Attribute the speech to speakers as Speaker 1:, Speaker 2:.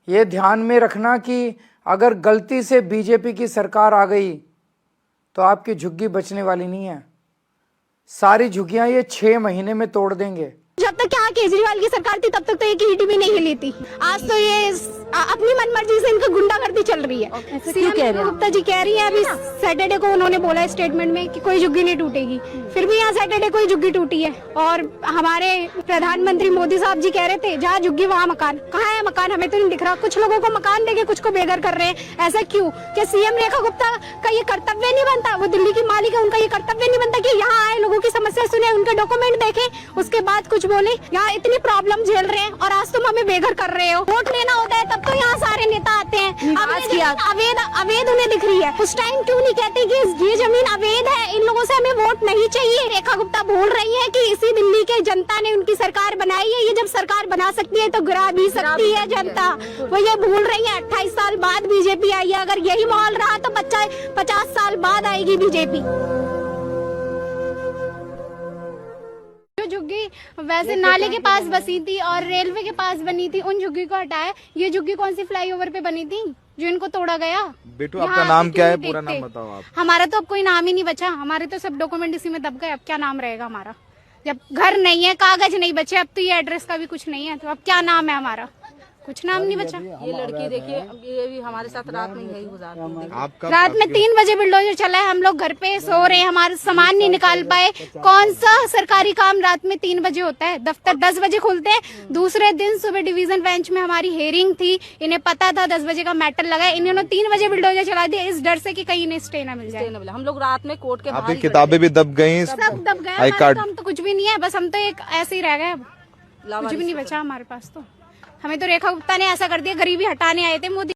Speaker 1: ये ध्यान में रखना कि अगर गलती से बीजेपी की सरकार आ गई तो आपकी झुग्गी बचने वाली नहीं है। सारी झुग्गियां ये 6 महीने में तोड़ देंगे।
Speaker 2: जब तक यहाँ केजरीवाल की सरकार थी तब तक तो एक ईंट भी नहीं हिली थी। आज तो ये अपनी मनमर्जी से इनका गुंडागर्दी चल रही है। सीएम गुप्ता जी कह रही है अभी सैटरडे को उन्होंने बोला स्टेटमेंट में कि कोई झुग्गी नहीं टूटेगी, फिर भी यहाँ सैटरडे को ही झुग्गी टूटी है। और हमारे प्रधानमंत्री मोदी साहब जी कह रहे थे जहाँ झुग्गी वहाँ मकान। कहाँ है मकान? हमें तो नहीं दिख रहा। कुछ लोगों को मकान देके कुछ को बेघर कर रहे हैं। ऐसा क्यों? क्या सीएम रेखा गुप्ता का ये कर्तव्य नहीं बनता? वो दिल्ली की मालिक है, उनका ये कर्तव्य नहीं बनता कि यहाँ आए, लोगों की समस्या सुने, उनके डॉक्यूमेंट देखे, उसके बाद कुछ बोले? यहाँ इतनी प्रॉब्लम झेल रहे हैं और आज तुम हमें बेघर कर रहे हो। वोट लेना होता है तब तो यहाँ सारे नेता आते हैं। अवैध उन्हें दिख रही है। उस टाइम क्यों नहीं कहते कि ये जमीन अवैध है, इन लोगों से हमें वोट नहीं चाहिए? रेखा गुप्ता बोल रही है कि इसी दिल्ली के जनता ने उनकी सरकार बनाई है। ये जब सरकार बना सकती है तो गिरा भी सकती है जनता। वो ये भूल रही है। 28 साल बाद बीजेपी आई है। अगर यही माहौल रहा तो 50 साल बाद आएगी बीजेपी। झुग्गी वैसे नाले के पास बसी थी और रेलवे के पास बनी थी, उन झुग्गी को हटाया। ये झुग्गी कौन सी फ्लाईओवर पे बनी थी जो इनको तोड़ा गया?
Speaker 3: बेटू आपका नाम क्या है? पूरा नाम बताओ आप।
Speaker 2: हमारा तो अब कोई नाम ही नहीं बचा। हमारे तो सब डॉक्यूमेंट इसी में दब गए। अब क्या नाम रहेगा हमारा? जब घर नहीं है, कागज नहीं बचे, अब तो ये एड्रेस का भी कुछ नहीं है, तो अब क्या नाम है हमारा? कुछ नाम नहीं बचा।
Speaker 4: ये लड़की देखिए, ये भी हमारे साथ रात में यही गुजारती है।
Speaker 2: रात में 3 बजे बुलडोजर चला है, हम लोग घर पे सो रहे हैं, हमारे सामान नहीं निकाल पाए। कौन सा सरकारी काम रात में 3 बजे होता है? दफ्तर 10 बजे खुलते हैं। दूसरे दिन सुबह डिवीजन बेंच में हमारी हेयरिंग थी, इन्हें पता था 10 बजे का मैटर लगा है, इन्होंने 3 बजे बुलडोजर चला दिया इस डर से कि कहीं इन्हें स्टे ना मिल जाए।
Speaker 4: हम लोग रात में कोर्ट के
Speaker 3: आपकी किताबें भी दब गई,
Speaker 2: सब दब गया। हम तो कुछ भी नहीं है, बस हम तो एक ऐसे ही रह गए। अब कुछ भी नहीं बचा हमारे पास। तो हमें तो रेखा गुप्ता ने ऐसा कर दिया, गरीबी हटाने आए थे मोदी।